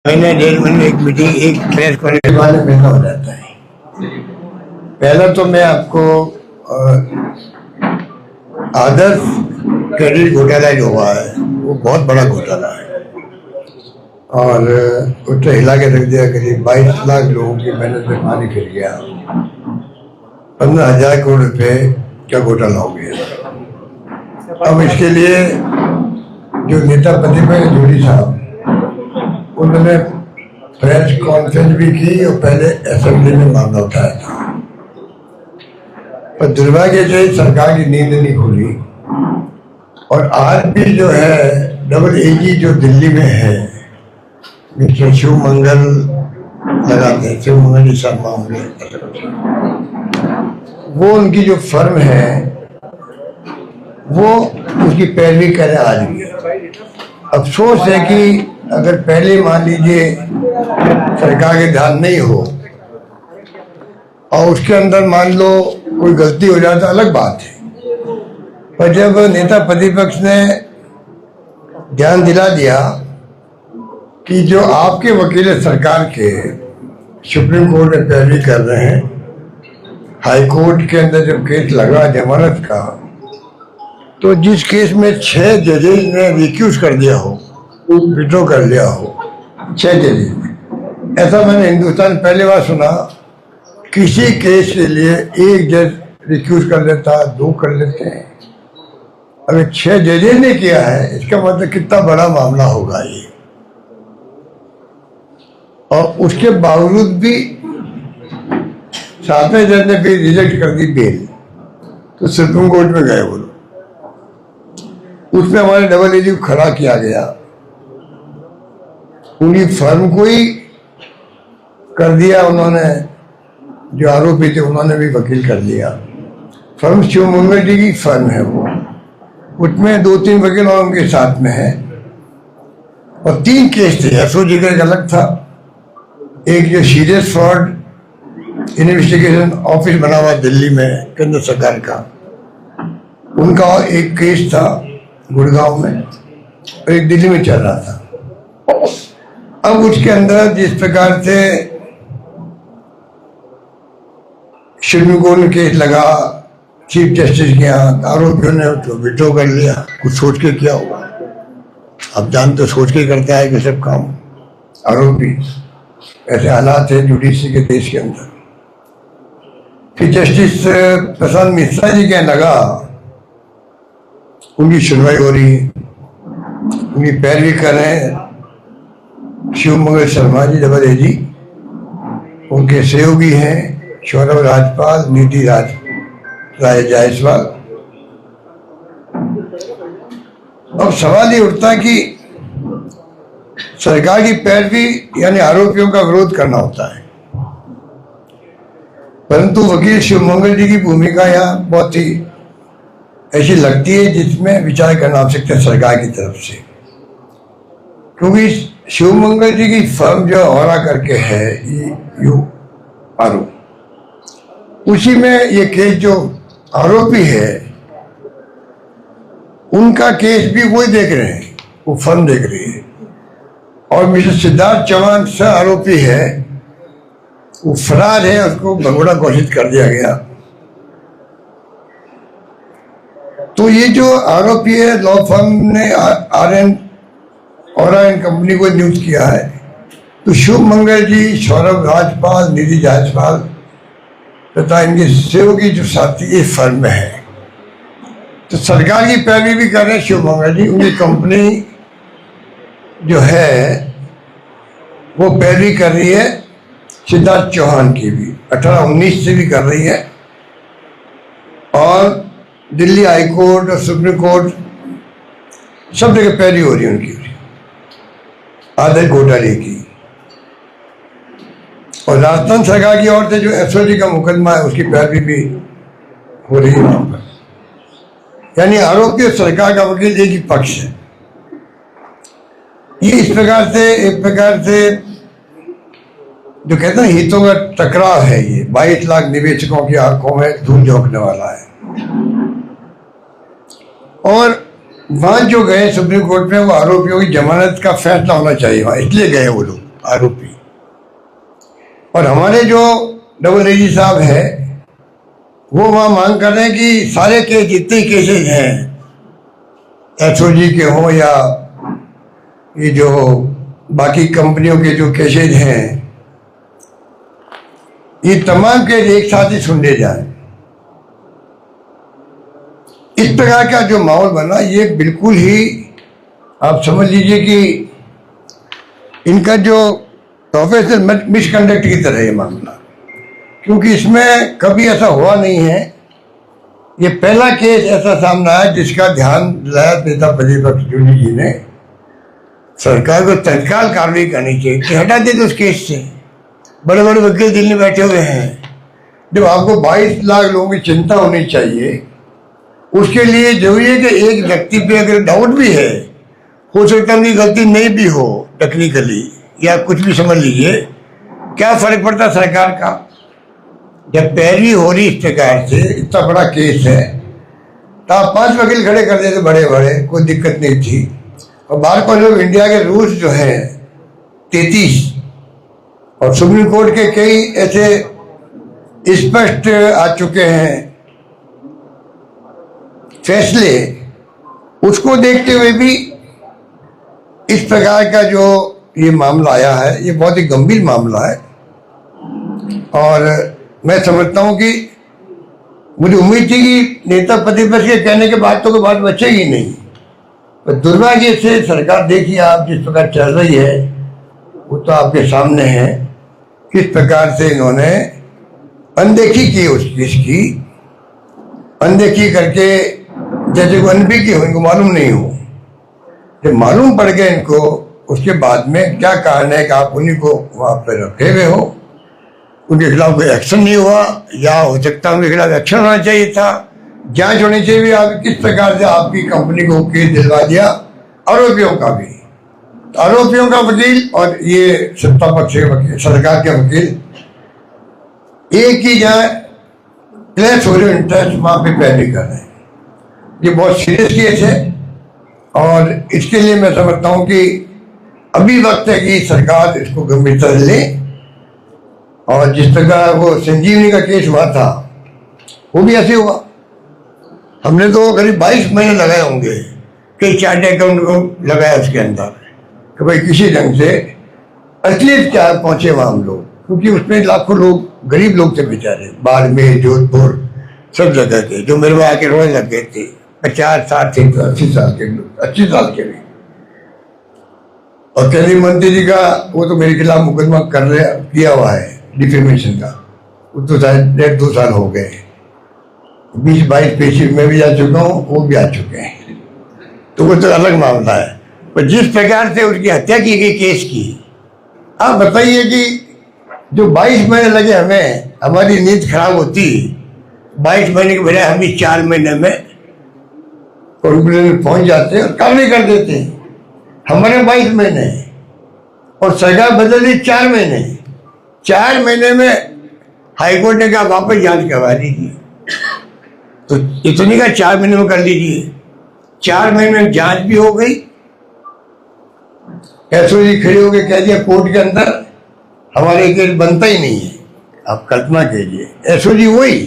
महीने डेढ़ महीने एक मीटिंग एक प्रेस कॉन्फ्रेंस वाले महीना हो जाता है। पहला तो मैं आपको आदर्श क्रेडिट घोटाला जो हुआ है वो बहुत बड़ा घोटाला है और उसने हिला के रख दिया। करीब 22 लाख लोगों की मेहनत में पानी फिर गया। 15,000 करोड़ रुपए का घोटाला हो गया। अब इसके लिए जो नेता प्रतिपक्ष जोड़ी साहब उन्होंने प्रेस कॉन्फ्रेंस भी की और पहले असेंबली में मामला उठाया था, पर दुर्भाग्य से सरकार की नींद नहीं खुली। और आज भी जो है डबल एजी जो दिल्ली में है, मिस्टर शिव मंगल लगाते हैं, शिव मंगल जी साहब मामले, वो उनकी जो फर्म है वो उसकी पैरवी करें आज भी। अफसोस है कि अगर पहले मान लीजिए सरकार के ध्यान नहीं हो और उसके अंदर मान लो कोई गलती हो जाए तो अलग बात है, पर जब नेता प्रतिपक्ष ने ध्यान दिला दिया कि जो आपके वकील सरकार के सुप्रीम कोर्ट में पैरवी कर रहे हैं, हाई कोर्ट के अंदर जब केस लगा जमानत का, तो जिस केस में 6 जजेज ने रिक्यूज कर दिया हो, विड्रॉ कर लिया हो, 6 जजेज ने, ऐसा मैंने हिंदुस्तान पहली बार सुना। किसी केस के लिए एक जज रिक्यूज कर लेता, 2 कर लेते हैं, अगर 6 जजेज ने किया है, इसका मतलब कितना बड़ा मामला होगा ये। और उसके बावजूद भी 7वें जज ने भी रिजेक्ट कर दी बेल, तो सुप्रीम कोर्ट में गए वो लोग। उसमें हमारे डबल एजी को खड़ा किया गया, पूरी फर्म को ही कर दिया उन्होंने, जो आरोपी थे उन्होंने भी वकील कर दिया। फर्म शिव मंगल जी की फर्म है वो, उसमें 2-3 वकील और उनके साथ में है, और 3 केस थे। एसओजी का एक अलग था, एक जो सीरियस फ्रॉड इन्वेस्टिगेशन ऑफिस बना हुआ दिल्ली में केंद्र सरकार का, उनका एक केस था गुड़गांव में, और एक दिल्ली में चल रहा था। अब उसके अंदर जिस प्रकार से सुप्रीम कोर्ट में केस लगा, चीफ जस्टिस के यहाँ, आरोपियों ने उसको विड्रॉ कर लिया। कुछ सोच के किया होगा, अब जानते तो सोच के करता है कि सब काम आरोपी। ऐसे हालात है जुडिशरी के देश के अंदर। फिर जस्टिस प्रशांत मिश्रा जी के लगा, उनकी सुनवाई हो रही, उनकी पैरवी कर रहे हैं शिव मंगल शर्मा जी डबल एजी, उनके सहयोगी हैं सौरभ राजपाल, नीति राय जायसवाल। अब सवाल ये उठता है कि सरकार की पैरवी यानी आरोपियों का विरोध करना होता है, परंतु वकील शिव मंगल जी की भूमिका यहाँ बहुत ही ऐसी लगती है जिसमें विचार करना आवश्यक है सरकार की तरफ से। क्योंकि शिव मंगल जी की फर्म जो औरा करके है आरोप, उसी में ये केस जो आरोपी है उनका केस भी वही देख रहे हैं, वो फर्म देख रही है। और मिस्टर सिद्धार्थ चौहान सह आरोपी है, वो फरार है, उसको भगोड़ा घोषित कर दिया गया। तो ये जो आरोपी है, लॉ फर्म ने आरएन कंपनी को नियुक्त किया है, तो शिव मंगल जी, सौरभ राजपाल, निधि जायसवाल तथा इनके सहयोगी जो साथी इस फर्म में है, तो सरकार की पैरवी भी कर रहे हैं शिव मंगल जी। उनकी कंपनी जो है वो पैरवी कर रही है सिद्धार्थ चौहान की भी, 18-19 से भी कर रही है, और दिल्ली हाई कोर्ट और सुप्रीम कोर्ट सब जगह पैरवी हो रही है उनकी आदर्श घोटाले की। और राजस्थान सरकार की ओर से जो एसओजी का मुकदमा है उसकी पैरवी भी हो रही है वहां पर। यानी आरोपी और सरकार का वकील एक ही पक्ष है। ये इस प्रकार से एक प्रकार से जो कहते हैं हितों का टकराव है, ये 22 लाख निवेशकों की आंखों में धूल झोंकने वाला है। और वहां जो गए सुप्रीम कोर्ट में, वो आरोपियों की जमानत का फैसला होना चाहिए वहां, इसलिए गए वो लोग। आरोपी। और हमारे जो डबल एजी साहब है वो वहाँ मांग कर रहे हैं कि सारे केस जितने केसेज हैं एसओजी के हों या ये जो बाकी कंपनियों के जो केसेज हैं ये तमाम केस एक साथ ही सुन ले जाए। इस प्रकार का जो माहौल बना ये बिल्कुल ही आप समझ लीजिए कि इनका जो प्रोफेशनल मिसकंडक्ट की तरह ये मामला, क्योंकि इसमें कभी ऐसा हुआ नहीं है। ये पहला केस ऐसा सामने आया जिसका ध्यान दिलाया नेता प्रतिपक्ष जूली जी ने। सरकार को तत्काल कार्रवाई करनी चाहिए कि हटा दे तो उस केस से। बड़े बड़े वकील दिल्ली बैठे हुए हैं। जब आपको 22 लाख लोगों की चिंता होनी चाहिए, उसके लिए जरूरी है कि एक व्यक्ति पे अगर डाउट भी है, हो सकता है उनकी गलती नहीं भी हो टेक्निकली या कुछ भी समझ लीजिए, क्या फर्क पड़ता सरकार का। जब पैरवी हो रही इस प्रकार से इतना बड़ा केस है तो आप 5 वकील खड़े कर देते बड़े बड़े, कोई दिक्कत नहीं थी। और बार को लोग इंडिया के रूल्स जो हैं 33 और सुप्रीम कोर्ट के कई ऐसे स्पष्ट आ चुके हैं फैसले, उसको देखते हुए भी इस प्रकार का जो ये मामला आया है ये बहुत ही गंभीर मामला है। और मैं समझता हूं कि मुझे उम्मीद थी कि नेता प्रतिपक्ष के कहने के बाद तो कोई बात बचेगी नहीं, पर दुर्भाग्य से सरकार देखिए आप जिस प्रकार चल रही है वो तो आपके सामने है। किस प्रकार से इन्होंने अनदेखी की उस केस की, अनदेखी करके जैसे को अनबी की हो, इनको मालूम नहीं हो। जब मालूम पड़ गया इनको उसके बाद में क्या कारण है कि आप उन्हीं को वहां पर रखे हुए हो, उनके खिलाफ कोई एक्शन नहीं हुआ, या हो सकता है उनके खिलाफ एक्शन होना चाहिए था, जांच होनी चाहिए। आप किस प्रकार से आपकी कंपनी को केस दिलवा दिया आरोपियों का भी, तो आरोपियों का वकील और ये सत्ता पक्ष के वकील, सरकार के वकील एक ही जगह क्लैश हो रहे इंटरेस्ट वहां पे पैरवी कर रहे हैं। ये बहुत सीरियस केस है और इसके लिए मैं समझता हूं कि अभी वक्त है कि सरकार इसको गंभीरता से ले। और जिस तरह वो संजीवनी का केस हुआ था वो भी ऐसे हुआ। हमने तो करीब 22 महीने लगाए होंगे कई चार्ट अकाउंट को लगाया उसके अंदर कि भाई किसी ढंग से असलियत क्या पहुंचे वहां हम लोग, क्योंकि उसमें लाखों लोग गरीब लोग थे बेचारे, बाड़मेर जोधपुर सब जगह के, जो मेरे वहां आके रोने लग गए थे 50 60 80 साल के लोग, 80 साल के भी। और केंद्रीय मंत्री जी का वो तो मेरे खिलाफ मुकदमा किया हुआ है डिफेमेशन का, वो तो शायद 1.5-2 साल हो गए। 20-22 पेशी में भी जा चुका हूँ, वो भी आ चुके हैं, तो वो तो अलग मामला है। पर जिस प्रकार से उसकी हत्या की गई केस की, आप बताइए कि जो 22 महीने लगे हमें, हमारी नींद खराब होती, 22 महीने के बजाय हम भी 4 महीने में कंक्लूजन में पहुंच जाते और कार्रवाई कर देते। हमारे 22 महीने और सरकार बदल दी 4 महीने। 4 महीने में हाईकोर्ट ने कहा वापस जांच करवा दीजिए, तो इतनी का 4 महीने में कर लीजिए। 4 महीने में जांच भी हो गई, एसओजी खड़ी हो गई, कह दिया कोर्ट के अंदर हमारे केस बनता ही नहीं है। आप कल्पना कीजिए, एसओजी वही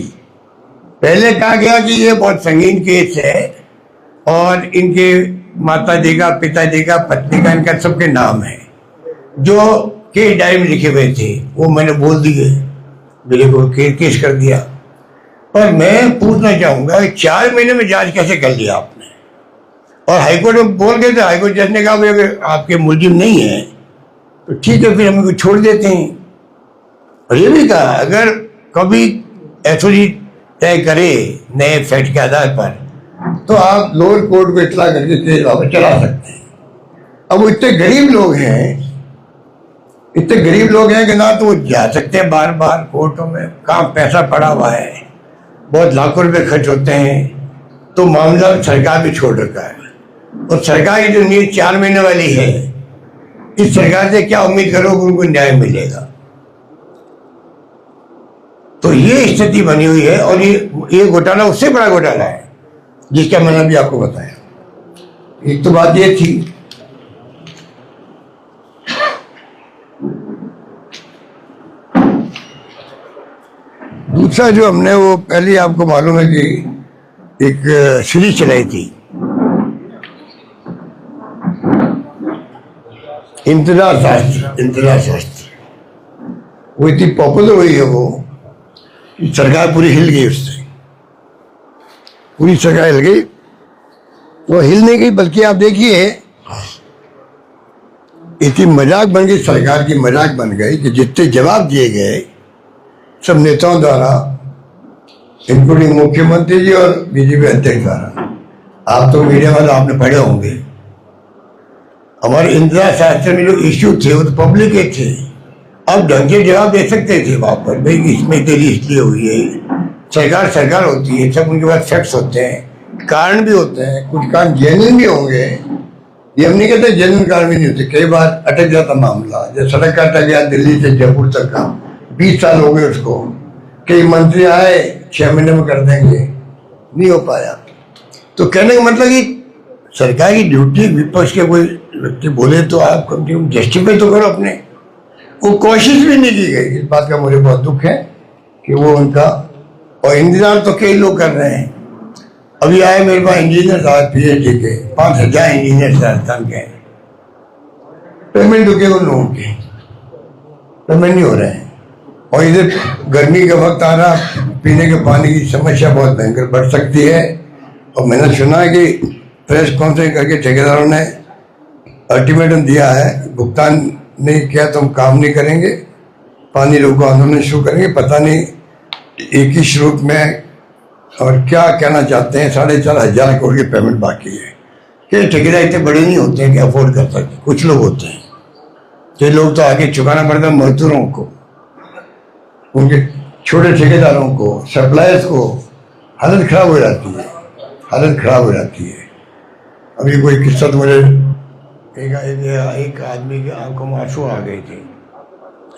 पहले कहा गया कि ये बहुत संगीन केस है और इनके माता जी का, पिता जी का, पत्नी का, इनका सबके नाम है, जो केस डायरी में लिखे हुए थे वो मैंने बोल दिए, मेरे को केस कर दिया। पर मैं पूछना चाहूंगा 4 महीने में जांच कैसे कर लिया आपने? और हाईकोर्ट में बोल गए थे, हाईकोर्ट जज ने कहा अगर आपके मुलजिम नहीं है तो ठीक है, फिर हम इनको छोड़ देते हैं। और ये भी कहा अगर कभी एसओजी तय करे नए फैक्ट के आधार पर तो आप लोअर कोर्ट को इतला करके केस वापस चला सकते हैं। अब वो इतने गरीब लोग हैं, इतने गरीब लोग हैं कि ना तो वो जा सकते हैं बार बार कोर्टों में, कहाँ पैसा पड़ा हुआ है, बहुत लाखों रुपए खर्च होते हैं, तो मामला सरकार भी छोड़ रखा है। और सरकार की जो नीति 4 महीने वाली है, इस सरकार से क्या उम्मीद करो कि उनको न्याय मिलेगा? तो ये स्थिति बनी हुई है और ये घोटाला उससे बड़ा घोटाला है जिसका मैंने अभी आपको बताया। एक तो बात ये थी दूसरा जो हमने वो पहले आपको मालूम है कि एक सीरीज चलाई थी इंतजार शास्त्र, वो इतनी पॉपुलर हुई है वो कि सरकार पूरी हिल गई उससे, पूरी सरकार हिल गई। वो हिल नहीं गई बल्कि आप देखिए इतनी मजाक बन गई, सरकार की मजाक बन गई कि जितने जवाब दिए गए सब नेताओं द्वारा, इंक्लूडिंग मुख्यमंत्री जी और बीजेपी अध्यक्ष द्वारा, आप तो मीडिया वाले आपने पढ़े होंगे, हमारे इंदिरा शास्त्र में जो इश्यू थे वो तो पब्लिक के थे। अब ढंग से जवाब दे सकते थे वहां पर, भाई इसमें देरी इसलिए हुई है, सरकार होती है, सब उनके पास फैक्ट्स होते हैं, कारण भी होते हैं, कुछ कारण जेन्युइन भी होंगे, ये हम नहीं कहते जेन्युइन कारण भी नहीं होते, कई बार अटक जाता मामला, जब सड़क का अटक गया दिल्ली से जयपुर तक का, 20 साल हो गए उसको, कई मंत्री आए 6 महीने में कर देंगे, नहीं हो पाया। तो कहने का मतलब कि सरकार की ड्यूटी, विपक्ष के कोई व्यक्ति बोले तो आप कम से कम जस्टिफाई तो करो अपने, वो कोशिश भी नहीं की गई। इस बात का मुझे बहुत दुख है कि वो उनका, और इंतजार तो कई लोग कर रहे हैं। अभी आए मेरे पास इंजीनियर साहब PhD के, 5000 इंजीनियर राजस्थान के, पेमेंट रुके उन लोगों के, पेमेंट नहीं हो रहे हैं। और इधर गर्मी का वक्त आ रहा, पीने के पानी की समस्या बहुत भयंकर बढ़ सकती है। और मैंने सुना है कि प्रेस कॉन्फ्रेंस करके ठेकेदारों ने अल्टीमेटम दिया है, भुगतान नहीं किया तो हम काम नहीं करेंगे, पानी रोको आंदोलन शुरू करेंगे। पता नहीं एक ही श्रुत में और क्या कहना चाहते हैं। 4,500 करोड़ की पेमेंट बाकी है। कि ठेकेदार इतने बड़े नहीं होते हैं कि अफोर्ड कर सकते, कुछ लोग होते हैं, ये लोग तो आगे चुकाना पड़ता है मजदूरों को, उनके छोटे ठेकेदारों को, सप्लायर्स को। हालत खराब हो जाती है, हालत खराब हो जाती है। अभी कोई किस्सा तो मुझे एक आदमी के आंखों में आंसू आ गए थे।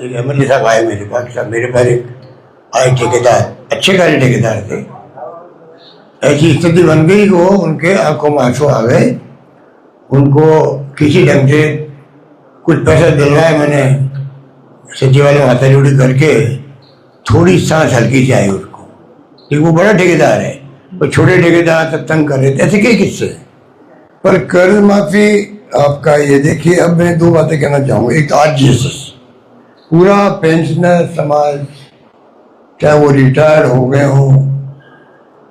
एक MLA साहब आए मेरे पास, मेरे पास एक आए ठेकेदार, अच्छे खाले ठेकेदार थे। ऐसी स्थिति बन गई को उनके आंखों में आंसू आ गए, उनको किसी ढंग से कुछ पैसा दिलवाया मैंने, सचिवालय में हाथाजोड़ी करके थोड़ी सांस हल्की से आई उसको। लेकिन वो बड़ा ठेकेदार है, वो छोटे ठेकेदार तक तंग कर रहे थे। ऐसे कई किस्से। पर कर्ज माफी आपका ये देखिए, अब मैं 2 बातें कहना चाहूँगा। एक RGSS, पूरा पेंशनर समाज, चाहे वो रिटायर्ड हो गए हों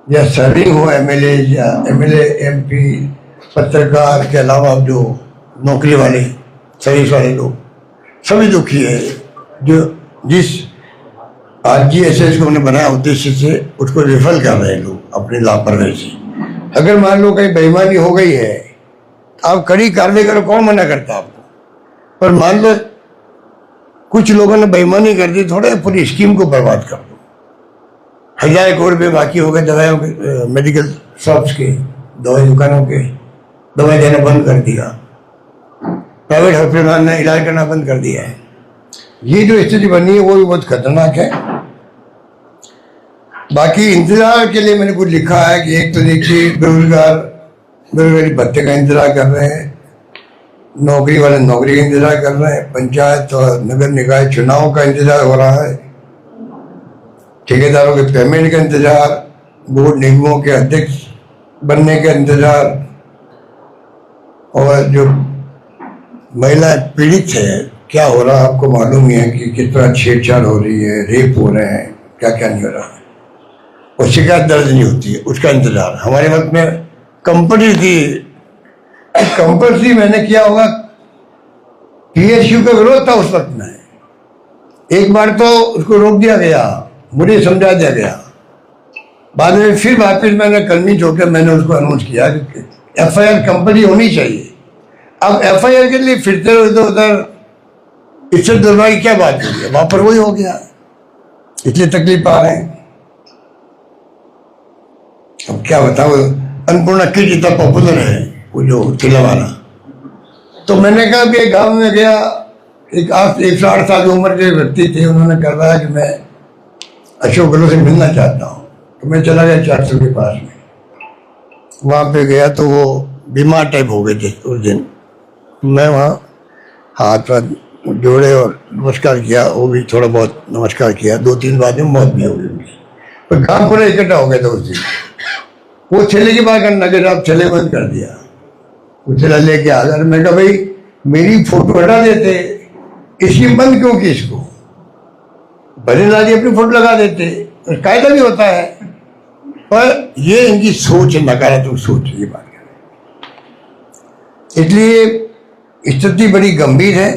या सर्विंग हो, MLA MP, पत्रकार के अलावा जो नौकरी वाले, सर्विस वाले लोग, सभी दुखी है। जो जिस RGSS को उन्होंने बनाया उद्देश्य से, उसको विफल कर रहे हैं लोग अपनी लापरवाही से। अगर मान लो कहीं बेईमानी हो गई है, आप कड़ी कार्रवाई करो, कौन मना करता आपको। पर मान लो कुछ लोगों ने बेईमानी कर दी, थोड़े पूरी स्कीम को बर्बाद कर दो। 1000 करोड़ रुपये बाकी हो गए दवाइयों के, मेडिकल शॉप्स के, दवाई दुकानों के, दवाई देना बंद कर दिया, प्राइवेट हॉस्पिटल ने इलाज करना बंद कर दिया है। ये जो स्थिति बनी है वो भी बहुत खतरनाक है। बाकी इंतजार के लिए मैंने कुछ लिखा है कि एक तो देखिए बेरोजगारी भत्ते का इंतजार कर रहे हैं, नौकरी वाले नौकरी का इंतजार कर रहे हैं, पंचायत और नगर निकाय चुनाव का इंतजार हो रहा है, ठेकेदारों के पेमेंट का इंतजार, बोर्ड निगमों के अध्यक्ष बनने का इंतजार, और जो महिला पीड़ित है, क्या हो रहा है आपको मालूम ही है कि किस तरह छेड़छाड़ हो रही है, रेप हो रहे हैं, क्या क्या नहीं हो रहा है, और शिकायत दर्ज नहीं होती है, उसका इंतजार। हमारे वक्त में कंपनी थी, कंपल्सरी मैंने किया होगा, PSU का विरोध था उस वक्त में। एक बार तो उसको रोक दिया गया, मुझे समझा दिया गया, बाद में फिर वापस मैंने कन्विंस होकर मैंने उसको अनाउंस किया कि FIR कंपनी होनी चाहिए। अब FIR के लिए फिरते रहो इधर उधर, इससे दुर्भाग्य की क्या बात हुई है, वहां पर वही हो गया, इसलिए तकलीफ आ रहे हैं। अब क्या बताओ, अन्नपूर्णा किट इतना पॉपुलर है, वो जो ठेला वाला। तो मैंने कहा कि एक गांव में गया, एक 108 साल की उम्र के व्यक्ति थे, उन्होंने करवाया कि मैं अशोक गहलोत से मिलना चाहता हूँ। तो मैं चला गया 400 के पास में, वहाँ पे गया तो वो बीमार टाइप हो गए थे उस दिन। मैं वहाँ हाथ पर जोड़े और नमस्कार किया, वो भी थोड़ा बहुत नमस्कार किया, 2-3 बाद में मौत भी हो गई। तो गांव पूरा इकट्ठा हो गया था उस दिन। वो छेले की बात करना कि आप छेले बंद कर दिया, वो छेला लेके आ गया। मैं कहा भाई मेरी फोटो हटा देते, इसकी बंद क्यों की? इसको भजन आदि अपनी फोटो लगा देते, कायदा भी होता है। पर ये इनकी सोच है, नकारात्मक सोच की बात करें। इसलिए स्थिति बड़ी गंभीर है।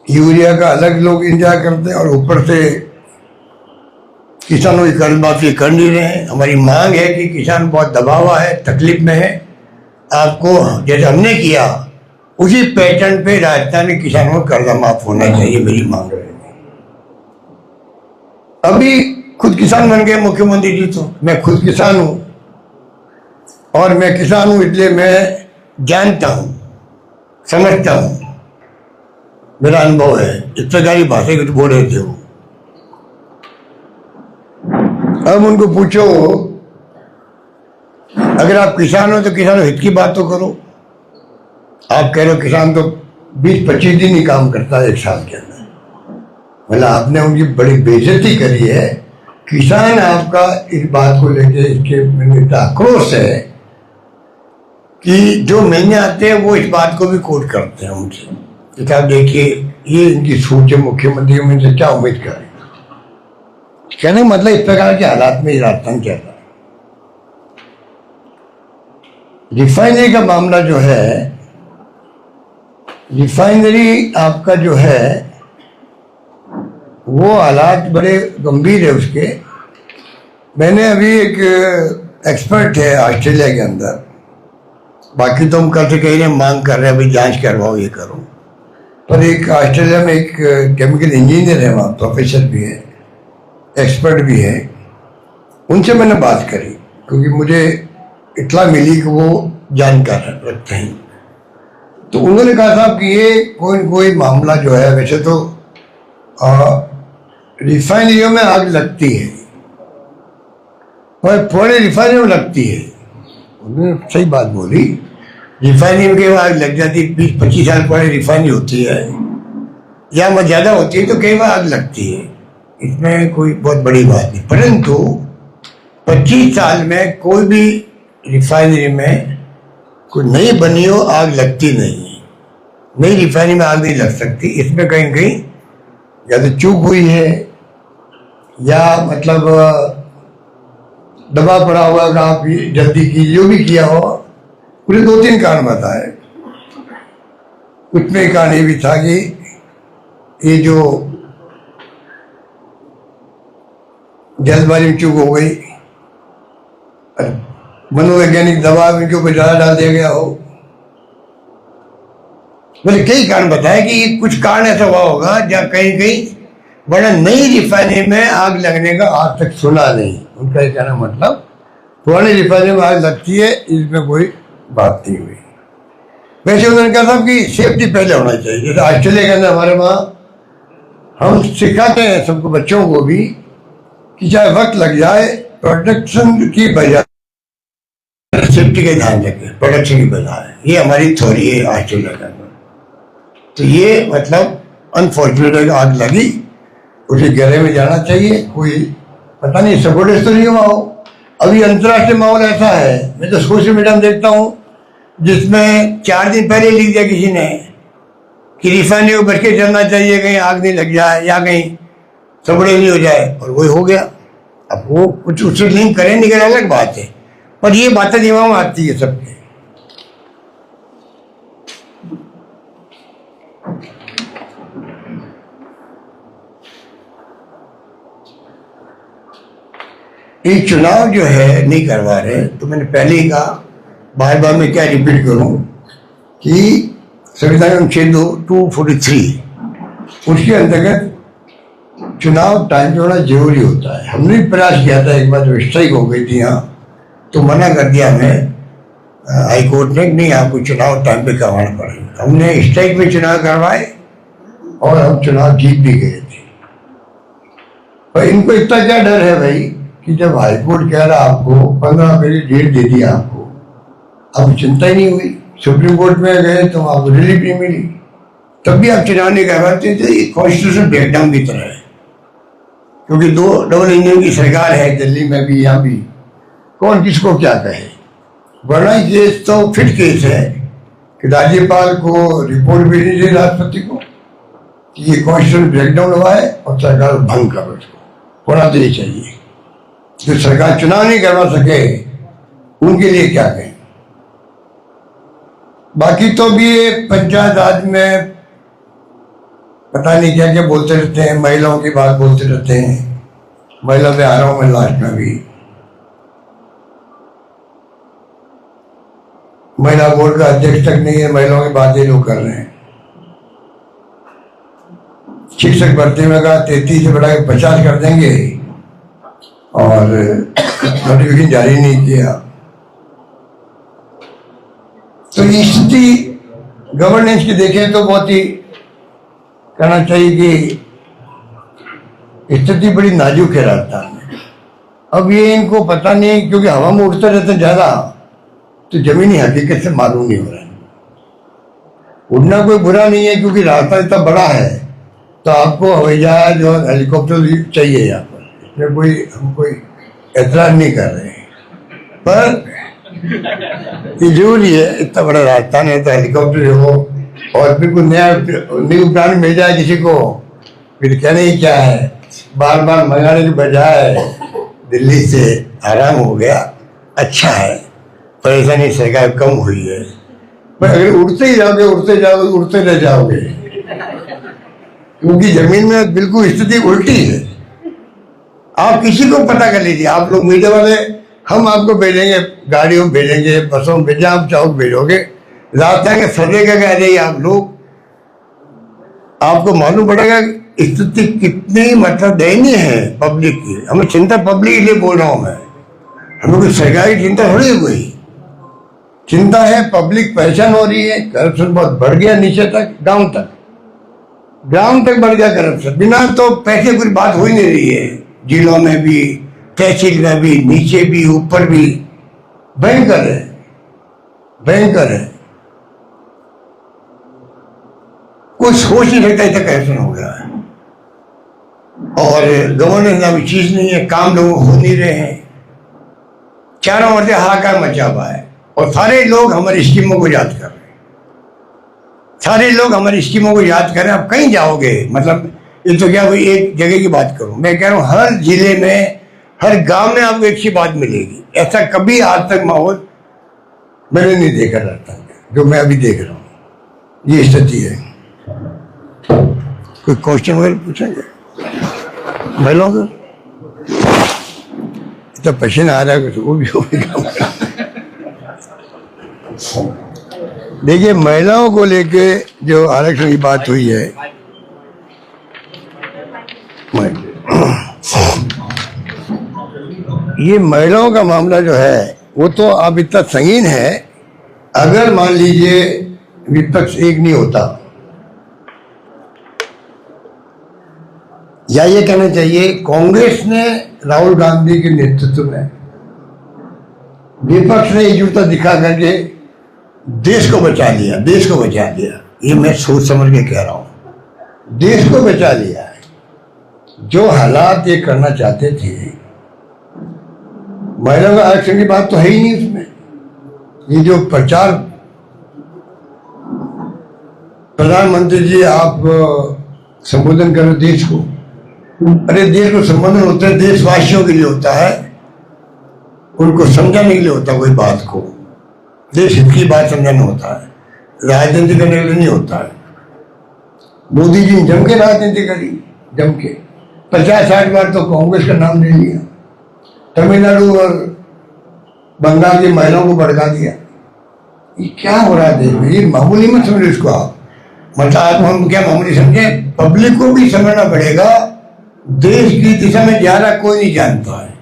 यूरिया का अलग लोग इंतजार करते हैं और ऊपर से किसानों की कर्ज माफी कर नहीं रहे हैं। हमारी मांग है कि किसान बहुत दबावा है, तकलीफ में है। आपको जैसे हमने किया उसी पैटर्न पे राजस्थान के किसानों का कर्जा माफ होना चाहिए, मेरी मांग है। अभी खुद किसान बन गए मुख्यमंत्री जी, तो मैं खुद किसान हूं और मैं किसान हूं इसलिए मैं जानता हूं, समझता हूं, मेरा अनुभव है। इस प्रकार की भाषा कुछ बोल रहे थे वो। अब उनको पूछो, अगर आप किसान हो तो किसानों हित की बात तो करो। आप कह रहे हो किसान तो 20-25 दिन ही काम करता है एक साल के अंदर, मतलब आपने उनकी बड़ी बेइज्जती करी है। किसान आपका इस बात को लेके इसके इतना आक्रोश है कि जो महीने आते हैं वो इस बात को भी कोट करते हैं उनसे। आप देखिए ये इनकी सोच है, मुख्यमंत्री में से क्या उम्मीद करें? कहने का मतलब इस प्रकार के हालात में राजस्थान चल रहा है। रिफाइनरी का मामला जो है, रिफाइनरी आपका जो है वो हालात बड़े गंभीर है उसके। मैंने अभी एक एक्सपर्ट है ऑस्ट्रेलिया के अंदर, बाकी तो हम कल से कह रहे हैं, मांग कर रहे हैं, अभी जांच करवाओ, ये करो। पर एक ऑस्ट्रेलिया में एक केमिकल इंजीनियर है, वहाँ प्रोफेसर भी है, एक्सपर्ट भी है। उनसे मैंने बात करी क्योंकि मुझे इतला मिली कि वो जानकार रखते हैं। तो उन्होंने कहा था कि ये कोई मामला जो है, वैसे तो रिफाइनरियों में आग लगती है और पुराने रिफाइनरी में लगती है। उन्होंने सही बात बोली, रिफाइनरी में आग लग जाती है। 20-25 साल पुरानी रिफाइनरी होती है या मैं ज़्यादा होती है तो कई बार आग लगती है, इसमें कोई बहुत बड़ी बात नहीं। परंतु 25 साल में कोई भी रिफाइनरी में कोई नई बनी हो आग लगती नहीं है। नई रिफाइनरी में आग नहीं लग सकती। इसमें कहीं कहीं या तो चूक हुई है या मतलब दबाव पड़ा हुआ कि आप जल्दी की, जो भी किया हो। पूरे 2-3 कारण बताए। उसमें कारण ये भी था कि ये जो जल्दबाजी में चूक हो गई, मनोवैज्ञानिक दबाव इनके ऊपर ज्यादा डाल दिया गया हो। मैंने कई कारण बताए कि कुछ कारण ऐसा हुआ होगा जहाँ कहीं कहीं, वरना नई रिफाइनरी में आग लगने का आज तक सुना नहीं। उनका ये कहना मतलब पुरानी रिफाइनरी में आग लगती है, इसमें कोई बात नहीं हुई। वैसे उन्होंने कहा था कि सेफ्टी पहले होना चाहिए। जैसे ऑस्ट्रेलिया के अंदर हमारे वहाँ हम सिखाते हैं सबको, बच्चों को भी, कि चाहे वक्त लग जाए प्रोटेक्शन की बजाय सेफ्टी का ध्यान रखें, प्रोटेक्शन की बजाय। ये हमारी थ्योरी है ऑस्ट्रेलिया के अंदर। तो ये मतलब अनफॉर्चुनेट आग लगी, उसे गहरे में जाना चाहिए। कोई पता नहीं सपोर्टेज तो नहीं हुआ हो। अभी अंतर्राष्ट्रीय माहौल ऐसा है, मैं तो सोशल मीडिया में देखता हूँ जिसमें 4 दिन पहले लिख दिया किसी ने कि रिफाइनरी को बच के चलना चाहिए, कहीं आग नहीं लग जाए या कहीं सपोर्टेज नहीं हो जाए, और वही हो गया। अब वो कुछ उससे लिंक करें नहीं करें अलग बात है, पर ये बातें दिमाग में आती है सबके। ये चुनाव जो है नहीं करवा रहे, तो मैंने पहले ही कहा, बार बार मैं क्या रिपीट करूं, कि संविधान अनुच्छेद 243 उसके अंतर्गत चुनाव टाइम पे होना जरूरी होता है। हमने भी प्रयास किया था, एक बार जब स्ट्राइक हो गई थी यहाँ, तो मना कर दिया हमें हाईकोर्ट ने, नहीं आपको चुनाव टाइम पे करवाना पड़ेगा। हमने स्ट्राइक में चुनाव करवाए और हम चुनाव जीत भी गए थे। पर इनको इतना क्या डर है भाई कि जब हाईकोर्ट कह रहा आपको 15 महीने डेट दे दिया आपको, अब चिंता ही नहीं हुई। सुप्रीम कोर्ट में गए तो आपको रिलीफ नहीं मिली, तब भी आप चुनाव नहीं करवाते। तो ये कॉन्स्टिट्यूशन ब्रेकडाउन की तरह है। क्योंकि दो डबल इंजन की सरकार है दिल्ली में भी, यहाँ भी, कौन किसको क्या कहे। वरना केस तो फिट केस है कि राज्यपाल को रिपोर्ट भेजनी चाहिए राष्ट्रपति को कि ये कॉन्स्टिट्यूशन ब्रेकडाउन हुआ है और सरकार भंग करो, इसको होना तो ये चाहिए। जो सरकार चुनाव नहीं करवा सके उनके लिए क्या कहें। बाकी तो भी ये पंचायत राज में पता नहीं क्या क्या बोलते रहते हैं, महिलाओं की बात बोलते रहते हैं। महिला पे आ रहा हूं मैं लास्ट में भी, महिला बोर्ड का अध्यक्ष तक नहीं है, महिलाओं की बातें लोग कर रहे हैं। शिक्षक भर्ती में कहा 33 से बढ़ा के 50 कर देंगे और नोटिफिकेशन जारी नहीं किया। तो ये स्थिति गवर्नेंस की देखें तो बहुत ही कहना चाहिए कि स्थिति बड़ी नाजुक है राजस्थान में। अब ये इनको पता नहीं, क्योंकि हवा में उड़ते रहते ज्यादा, तो जमीनी हकीकत से मालूम नहीं हो रहा है। उड़ना कोई बुरा नहीं है, क्योंकि रास्ता इतना बड़ा है तो आपको हवाई जहाज और हेलीकॉप्टर चाहिए यहाँ पर। इसमें कोई हम कोई एतराज नहीं कर रहे हैं, पर ये जरूरी है, इतना बड़ा राजस्थान है तो हेलीकॉप्टर हो और फिर कोई नया न्यू प्लान मिल जाए किसी को, फिर कहने ही क्या है, बार बार मंगाने के बजाय दिल्ली से आराम हो गया, अच्छा है, परेशानी सरकार कम हुई है। पर अगर उड़ते ही जाओगे उड़ते रह जाओगे, क्योंकि जमीन में बिल्कुल स्थिति उल्टी है। आप किसी को पता कर लीजिए, आप लोग मीडिया वाले, हम आपको भेजेंगे, गाड़ियों में भेजेंगे, बसों में भेजेंगे, आप चौक भेजोगे, रास्ता के सर्वे का कह रही आप लोग, आपको मालूम पड़ेगा स्थिति कितनी मतलब दयनीय है पब्लिक की। हमें चिंता पब्लिक के लिए बोल रहा हूं मैं, हमें कोई सरकारी चिंता थोड़ी है, कोई चिंता है पब्लिक परेशान हो रही है। करप्शन बहुत बढ़ गया, नीचे तक, गांव तक बढ़ गया करप्शन। बिना तो पैसे कोई बात हो ही नहीं रही है, जिलों में भी, तहसील में भी, नीचे भी, ऊपर भी, भयंकर है। कोई सोच नहीं सकता इतना करप्शन हो गया है। और गवर्नेंस नाम की चीज नहीं है, काम लोगों को हो नहीं रहे हैं, चारों ओर से हाहाकार मचा हुआ है। और सारे लोग हमारी स्कीमों को याद कर रहे हैं, सारे लोग हमारी स्कीमों को याद कर रहे हैं। आप कहीं जाओगे, मतलब ये तो क्या कोई एक जगह की बात करूं, मैं कह रहा हूं हर जिले में, हर गांव में आपको एक ही बात मिलेगी। ऐसा कभी आज तक माहौल मैंने नहीं देखा रहता जो मैं अभी देख रहा हूं। ये स्थिति है। कोई क्वेश्चन वगैरह पूछेंगे महिलाओं को? इतना पसीना आ रहा है, वो भी होगा। देखिए, महिलाओं को लेके जो आरक्षण की बात हुई है, ये महिलाओं का मामला जो है वो तो अब इतना संगीन है। अगर मान लीजिए विपक्ष एक नहीं होता, या ये कहना चाहिए कांग्रेस ने राहुल गांधी के नेतृत्व में, विपक्ष ने एकजुटता दिखा करके देश को बचा लिया। ये मैं सोच समझ के कह रहा हूं, देश को बचा लिया है। जो हालात ये करना चाहते थे, महिला का आरक्षण की बात तो है ही नहीं उसमें। ये जो प्रचार, प्रधानमंत्री जी आप संबोधन करो देश को, अरे देश को संबोधन होता है देशवासियों के लिए होता है, उनको समझाने के लिए होता है। कोई बात को देश हित की बात समझाना होता है, राजनीति करने के लिए नहीं होता है। मोदी जी ने जम के राजनीति करी, जम के 50-60 बार तो कांग्रेस का नाम ले लिया, तमिलनाडु और बंगाल की महिलाओं को भड़का दिया। ये क्या हो रहा है देश में? ये मामूली मत समझो इसको आप, मतलब आप हम क्या मामूली समझे? पब्लिक को भी समझना पड़ेगा, देश की दिशा में जा रहा कोई नहीं जानता है,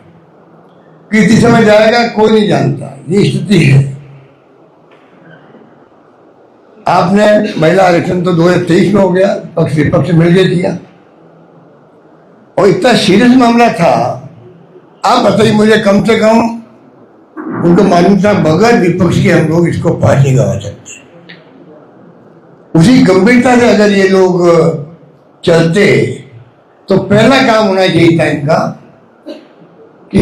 किस दिशा में जाएगा कोई नहीं जानता। ये स्थिति है। आपने महिला आरक्षण तो 2023 में हो गया, पक्ष विपक्ष मिल के दिया, और इतना सीरियस मामला था। आप बताइए मुझे, कम से कम उनको मालूम था बगैर विपक्ष के हम लोग इसको पास नहीं करवा सकते। उसी गंभीरता से अगर ये लोग चलते तो पहला काम होना चाहिए था इनका कि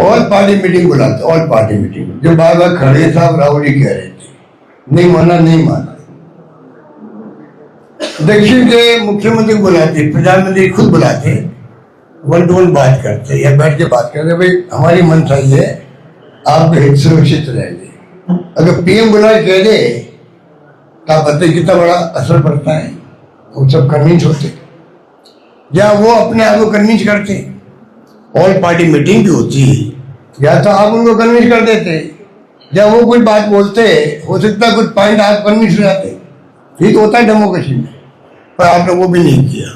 ऑल पार्टी मीटिंग बुलाते, ऑल पार्टी मीटिंग। जो बार बार खड़गे साहब राहुल जी कह रहे थे, नहीं माना नहीं माना। दक्षिण के मुख्यमंत्री को बुलाते, प्रधानमंत्री खुद बुलाते, 1 to 1 बात करते या बैठ के बात करते, भाई हमारी मंशा ये है आपके हित सुरक्षित रहेंगे। अगर पीएम बुला कह दे तो आप बताइए कितना बड़ा असर पड़ता है। वो सब कन्विंस होते या वो अपने आप को कन्विंस करते। ऑल पार्टी मीटिंग भी होती है या तो आप उनको कन्विंस कर देते, या वो कोई बात बोलते, हो सकता है कुछ पॉइंट आप कन्विंस हो जाते। ठीक होता है डेमोक्रेसी में, पर आपने वो भी नहीं किया।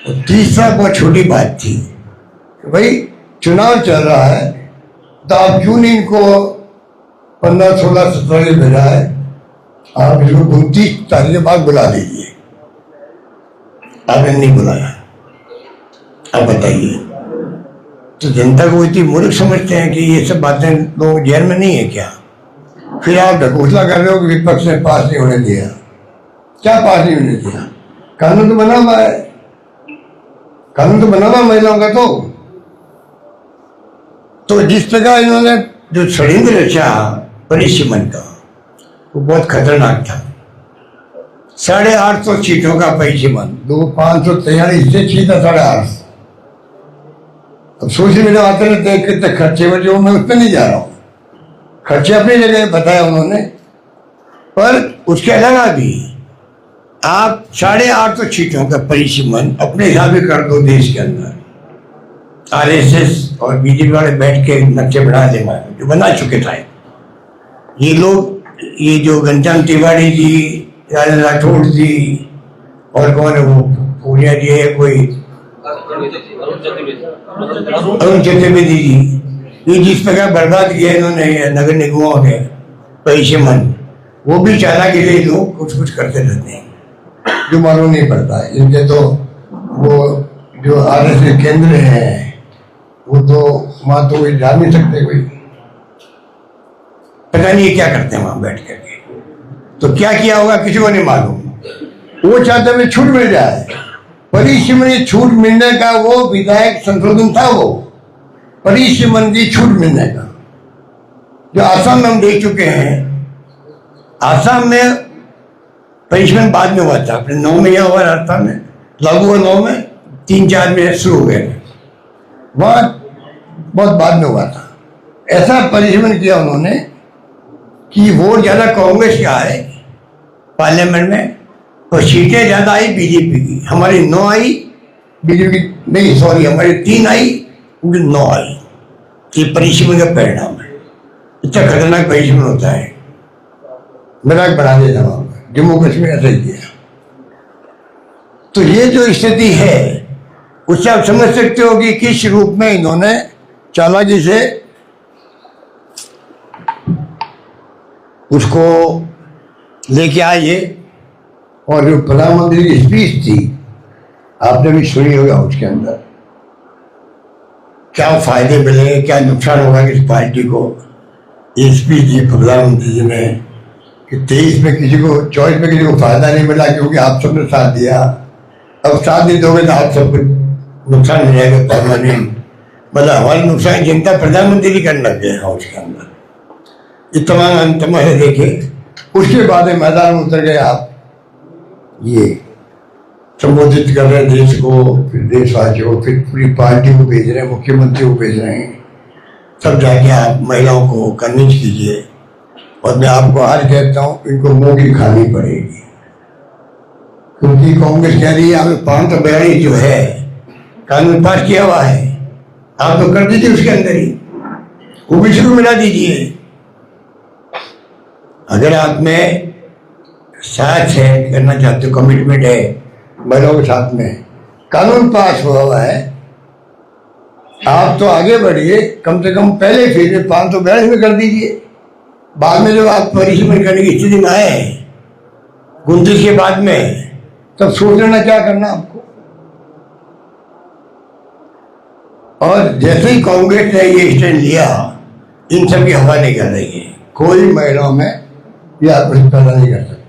और तीसरा बहुत छोटी बात थी कि भाई चुनाव चल रहा है तो आप क्यों नहीं इनको 15, 16, 17 भेजा है, आप इसको 29 तारीख के बाद बुला लीजिए। आपने नहीं बुलाया, अब बताइए। तो जनता को इतनी मूर्ख समझते हैं कि ये सब बातें लोग जेल में नहीं है क्या? फिर आप ढकोसला कर रहे हो कि विपक्ष ने पास नहीं होने दिया। क्या पास नहीं होने दिया? कानून तो बना हुआ है, कानून तो बना हुआ महिलाओं का। तो जिस प्रकार इन्होंने जो षड्यंत्र रचा परिसीमन का, वो बहुत खतरनाक था। 850 सीटों का परिसीमन, 543 से सीधा 850। अब सोशल मीडिया आते रहते हैं कितने खर्चे हुए, जो मैं उस पर नहीं जा रहा हूँ, खर्चे अपनी जगह बताया उन्होंने। पर उसके अलावा भी आप 850 सीटों का परिसीमन अपने हिसाब से कर दो देश के अंदर। आरएसएस और बीजेपी वाले बैठ के नक्शे बना देना, जो बना चुके थे ये लोग। ये जो घनश्याम तिवारी जी, राठौड़ जी, और कौन है वो पूर्णिया जी है कोई, अरुण चतुर्वेदी जी, ये जिस प्रकार बर्बाद किया इन्होंने नगर निगमों के परिसीमन, वो भी चालाकी से लोग कुछ कुछ करते रहते हैं जो मालूम नहीं पड़ता है। इनके तो वो जो आरएसएस केंद्र है वो तो वहां तो कोई जा नहीं सकते, कोई पता नहीं क्या करते हैं वहां बैठ करके। तो क्या किया होगा किसी को नहीं मालूम। वो चाहते हैं छूट मिल जाए, परिसीमन छूट मिलने का वो विधायक संशोधन था, वो परिसीमन की छूट मिलने का जो आसाम में हम देख चुके हैं। आसाम में परिसीमन बाद में हुआ था, अपने 9 में यह हुआ, राजस्थान में लागू हुआ 9 में, 3-4 में शुरू हो गए, वहां बहुत बाद में हुआ था। ऐसा परिसीमन किया उन्होंने कि वोट ज्यादा कांग्रेस का है पार्लियामेंट में, और सीटें ज्यादा आई बीजेपी की। हमारी 9 आई, बीजेपी की नहीं, सॉरी, हमारी 3 आई, उनकी 9 आई। ये परिसीमन का परिणाम है। इतना खतरनाक परिसीमन होता है, मजाक बना देता वहां पर। जम्मू कश्मीर ऐसा ही किया। तो ये जो स्थिति है उससे आप समझ सकते हो कि किस रूप में इन्होंने चालाकी से उसको लेके आए। और जो प्रधानमंत्री की स्पीच थी आपने भी सुनी होगा, उसके अंदर क्या फायदे मिले, क्या नुकसान होगा इस पार्टी को। ये स्पीच दी प्रधानमंत्री जी ने कि 23 में किसी को, 24 में किसी को फायदा नहीं मिला क्योंकि आप सबने साथ दिया, अब साथ नहीं दोगे तो आप सबको नुकसान हो जाएगा परमानेंट। मतलब हमारा नुकसान जनता प्रधानमंत्री करना गया उसके अंदर। ये तमाम देखे। उसके बाद मैदान में उतर गए आप, ये संबोधित कर रहे हैं देश को, फिर देशवासियों को, फिर पूरी पार्टी को भेज रहे हैं, मुख्यमंत्री को भेज रहे हैं, सब जाके आप महिलाओं को कन्विंस कीजिए। और मैं आपको आज कहता हूँ इनको मोगी खानी पड़ेगी, क्योंकि कांग्रेस कह रही है आपने 542 जो है कानून पास किया हुआ है, आप तो कर दीजिए उसके अंदर ही, ओबीसी को मिला दीजिए। अगर आप में साथ है, करना चाहते हो, कमिटमेंट है महिलाओं के साथ में, कानून पास हुआ है, आप तो आगे बढ़िए। कम से कम पहले फेज में 542 में कर दीजिए। बाद में जब आप परिसीमन करने की स्थिति में आए 29 के बाद में, तब सोच लेना क्या करना आपको। और जैसे ही कांग्रेस ने ये स्टैंड लिया, इन सब की हवा नहीं कर रही है। कोई महिलाओं में ये आत्मविश्वास पैदा नहीं कर सकते।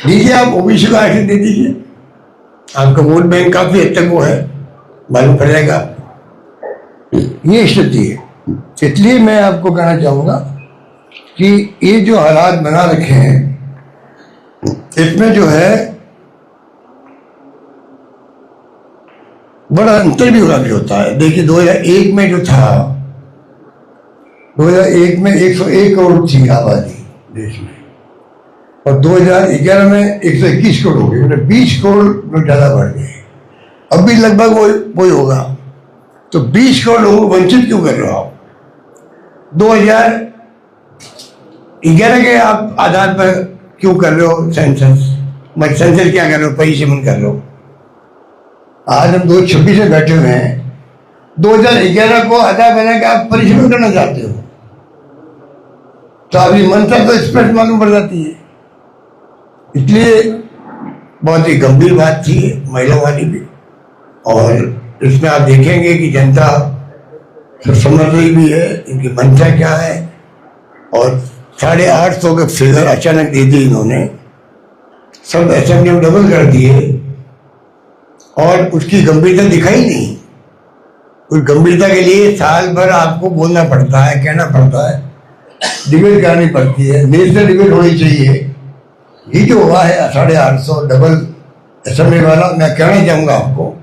दीजिए, आप ओबीसी को आरक्षण दे दीजिए, आपका वोट बैंक काफी हद तक वो है, मालूम पड़ेगा। ये स्थिति है। इसलिए मैं आपको कहना चाहूंगा कि ये जो हालात बना रखे हैं, इसमें जो है बड़ा अंतर भी होता है। देखिए 2001 में जो था, 2001 में 101 करोड़ थी आबादी देश में, और 2011 में 121 करोड़ हो गई, मतलब 20 करोड़ लोग ज्यादा बढ़ गए। अब भी लगभग वही होगा। तो 20 करोड़ लोगों को वंचित क्यों कर रहे हो आप? 2011 के आप आधार पर क्यों कर रहे हो सेंसस? सेंसस क्या कर रहे हो? परिसीमन कर रहे हो। आज हम 2026 में बैठे हुए हैं, 2011 को आधार बना के आप परिसीमन करना चाहते हो, तो अभी मंशा तो स्पष्ट मालूम पड़ जाती है। इसलिए बहुत ही गंभीर बात थी महिला वाली भी, और इसमें आप देखेंगे कि जनता सब समझ रही भी है इनकी मंशा क्या है। और 850 के फिगर अचानक दे दी इन्होंने, सब असेंबली में डबल कर दिए, और उसकी गंभीरता दिखाई नहीं। उस गंभीरता के लिए साल भर आपको बोलना पड़ता है, कहना पड़ता है, डिबेट करनी पड़ती है, नेशनल डिबेट होनी चाहिए। ये जो हुआ है 850 डबल असेंबली वाला, मैं कहना चाहूंगा आपको,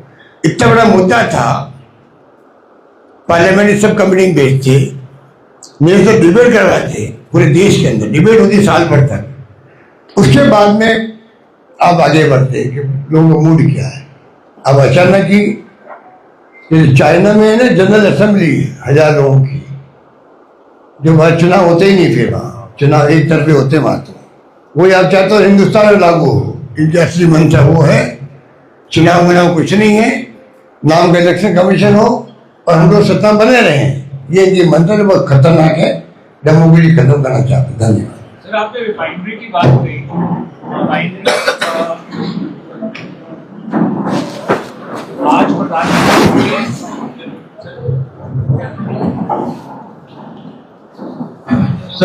इतना बड़ा मुद्दा था, पार्लियामेंट सब कमेटी में भेजते, नेशनल डिबेट करवाते, पूरे देश के अंदर डिबेट होती साल भर तक। उसके बाद में आप आगे बढ़ते कि लोगों का मूड क्या है। अब अचानक ही चाइना में है ना जनरल असेंबली 1000 लोगों की, जो वहां चुनाव होते ही नहीं, फिर वहां चुनाव एक तरफे होते वहां, तो वही आप चाहते हो हिंदुस्तान में लागू हो। इनकी असली मंशा वो है, चुनाव मुनाव कुछ नहीं है, नाम का इलेक्शन कमीशन हो और हम लोग सत्ता बने रहे हैं। ये इनकी मंशा बहुत खतरनाक है, डेमोक्रेसी खत्म करना चाहते हैं। धन्यवाद। सर, आपने रिफाइनरी की बात कही, आज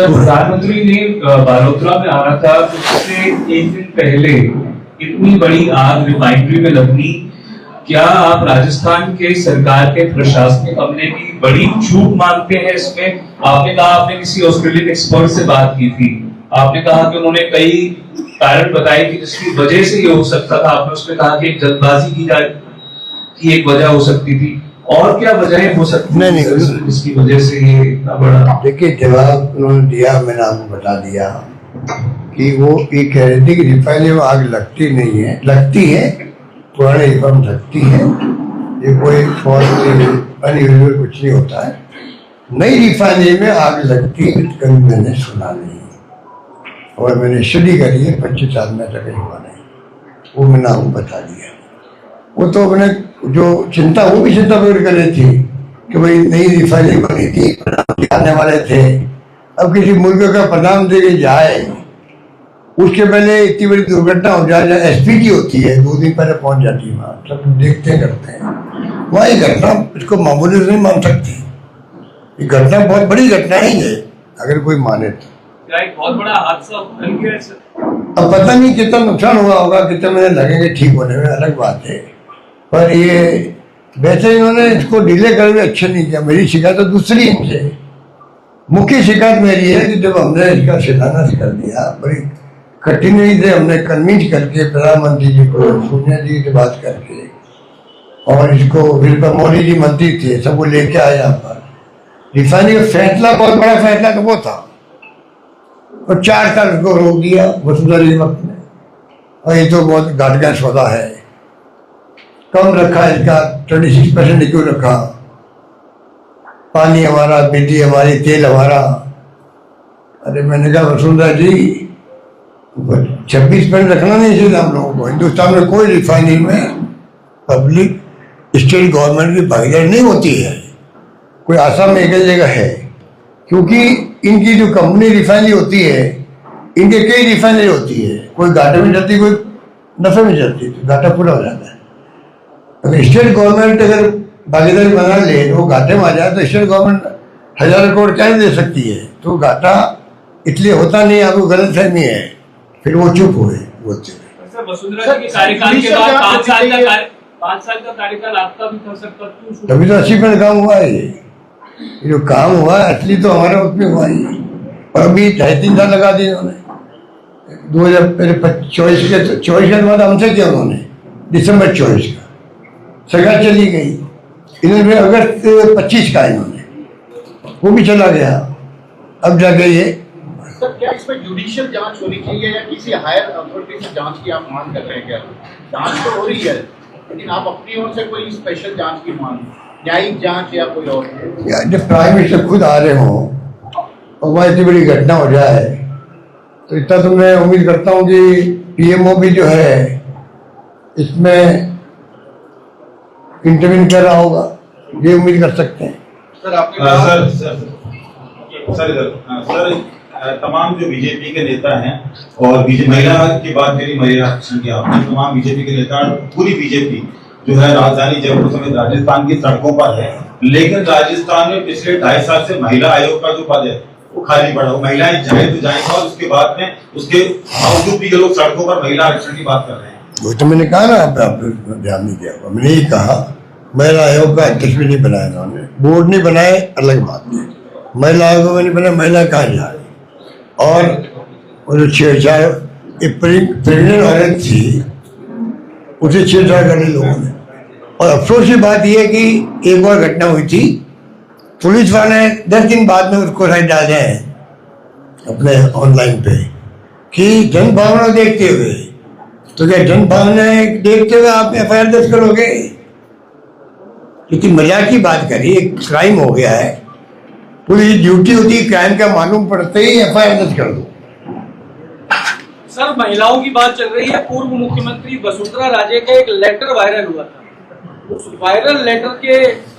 प्रधानमंत्री ने बालोतरा में आना था, तो उससे एक दिन पहले इतनी बड़ी आग रिफाइनरी में लगनी, क्या आप राजस्थान के सरकार के प्रशासनिक अमले की बड़ी चूक मानते हैं इसमें? आपने कहा, आपने किसी ऑस्ट्रेलियन एक्सपर्ट से बात की थी, आपने कहा कि उन्होंने कई कारण बताए कि जिसकी वजह से ये हो सकता था। आपने उसमें कहा कि एक जल्दबाजी की एक वजह हो सकती थी, और क्या वजह हो सकती है जिसकी वजह से ये इतना बड़ा? देखिए, जवाब उन्होंने दिया, मैंने आपको बता दिया कि वो ये कह रहे थे कि रिफाइनरी में आग लगती नहीं है, लगती है, पुराने रिफॉर्म लगती है, ये कोई अनयूजुअल कुछ नहीं होता है। नई रिफाइनरी में आग लगती है कभी मैंने सुना नहीं, और मैंने स्टडी करी है, 25 साल में तक हुआ नहीं, वो मैंने आपको बता दिया। वो तो अपने जो चिंता, वो भी चिंता प्रकट कर रही थी कि भाई नई रिफाइनरी बनी थी, आने वाले थे। अब किसी मुल्क का प्रधानमंत्री के जाए, उसके पहले इतनी बड़ी दुर्घटना हो जाए, जहाँ एसपीजी होती है 2 दिन पहले पहुंच जाती है वहाँ, सब देखते करते हैं वहाँ। ये घटना इसको मामूली नहीं मान सकती, ये घटना बहुत बड़ी घटना ही है अगर कोई माने तो। क्या एक बहुत बड़ा हादसा बन गया है सर? अब पता नहीं कितना नुकसान हुआ होगा, कितने महीने लगेंगे ठीक होने में, अलग बात है। पर ये वैसे इन्होंने इसको डिले कर भी अच्छा नहीं किया। मेरी शिकायत तो दूसरी इनसे, मुख्य शिकायत मेरी है कि जब हमने इसका शिलान्यास कर दिया, बड़ी कठिनाई से हमने कन्विंस करके प्रधानमंत्री जी को, सोनिया जी से बात करके, और इसको फिर मोदी जी मंत्री थे, सबको लेके आए यहाँ पर। रिफाइनरी का फैसला, बहुत बड़ा फैसला तो वो था, और 4 साल को रोक दिया वसुंधरा जी वक्त में, और ये तो बहुत घाट का सौदा है। कम रखा इसका, 26% क्यों रखा? पानी हमारा, बिजली हमारी, तेल हमारा। अरे मैंने कहा वसुंधरा जी 26% रखना नहीं चाहिए हम लोगों को। हिंदुस्तान में कोई रिफाइनरी में पब्लिक स्टेट गवर्नमेंट की भागीदारी नहीं होती है, कोई आसाम में एक जगह है, क्योंकि इनकी जो कंपनी रिफाइनरी होती है, इनके कई रिफाइनरी होती है, कोई घाटे में चलती, कोई नफे में चलती, तो घाटा पूरा हो जाता है। अगर स्टेट गवर्नमेंट अगर भागीदारी बना ले तो वो घाटे में आ जाए, तो स्टेट गवर्नमेंट 1000 करोड़ क्या दे सकती है, तो घाटा इसलिए होता नहीं, आपको गलत फहमी है, फिर वो चुप हुए बोलते। सर वसुंधरा जी के कार्यकाल के बाद 5 साल का कार्यकाल आपका भी कर सकता, क्यों? तभी तो 80% काम हुआ है। ये जो काम हुआ है असली तो हमारे वक्त में हुआ ही है। और अभी 2.5-3 साल लगा दिए उन्होंने। 2024 के बाद हमसे किया उन्होंने, दिसंबर 24 का सरकार चली गई। इन्होंने अगस्त 25 का इन्होंने, वो भी चला गया। अब जाके ये सर क्या इसमें जुडिशियल जांच होनी चाहिए या किसी हायर अथॉरिटी से जांच की आप मांग कर रहे हैं? क्या जांच तो हो रही है, लेकिन आप अपनी ओर से कोई स्पेशल जांच की मांग, न्यायिक जांच या कोई और? जब प्राइम मिनिस्टर खुद आ रहे हों और वहाँ इतनी बड़ी घटना हो जाए तो इतना तो मैं उम्मीद करता हूँ कि पीएमओ भी जो है इसमें इंटरवीन कर रहा होगा, ये उम्मीद कर सकते हैं। सर आपने सर तमाम जो बीजेपी के नेता हैं और बीजेपी महिला की बात करी, महिला आरक्षण की आपने, तमाम बीजेपी के नेता पूरी बीजेपी जो है राजधानी जयपुर समेत राजस्थान की सड़कों पर है, लेकिन राजस्थान में पिछले 2.5 साल से महिला आयोग का जो पद है वो खाली पड़ा हो। महिलाएं जाए तो जाएंगे और उसके बाद में उसके बावजूद भी ये लोग सड़कों पर महिला आरक्षण की बात कर रहे हैं। वो तो मैंने कहा ना, आप ध्यान नहीं दिया। मैंने ही कहा महिला आयोग का अध्यक्ष भी नहीं बनाया उन्होंने, बोर्ड नहीं बनाए, अलग बात है। महिला आयोग में नहीं बनाया, महिला कहाँ जाए? और वो जो छेड़छाड़ प्रेगनेंट औरत थी उसे छेड़छाड़ करने लोगों ने। और अफसोस की बात यह है कि एक बार घटना हुई थी, पुलिस वाले 10 दिन बाद में उसको साइड डाल जाए अपने ऑनलाइन पे कि जनभावना देखते हुए। तो क्या जनभावना देखते हुए आप FIR दर्ज करोगे? क्योंकि मजाक की बात करिए, क्राइम हो गया है, पुलिस ड्यूटी होती है, क्राइम का मालूम पड़ते ही FIR दर्ज कर दो। सर महिलाओं की बात चल रही है, पूर्व मुख्यमंत्री वसुंधरा राजे का एक लेटर वायरल हुआ था। उस वायरल लेटर के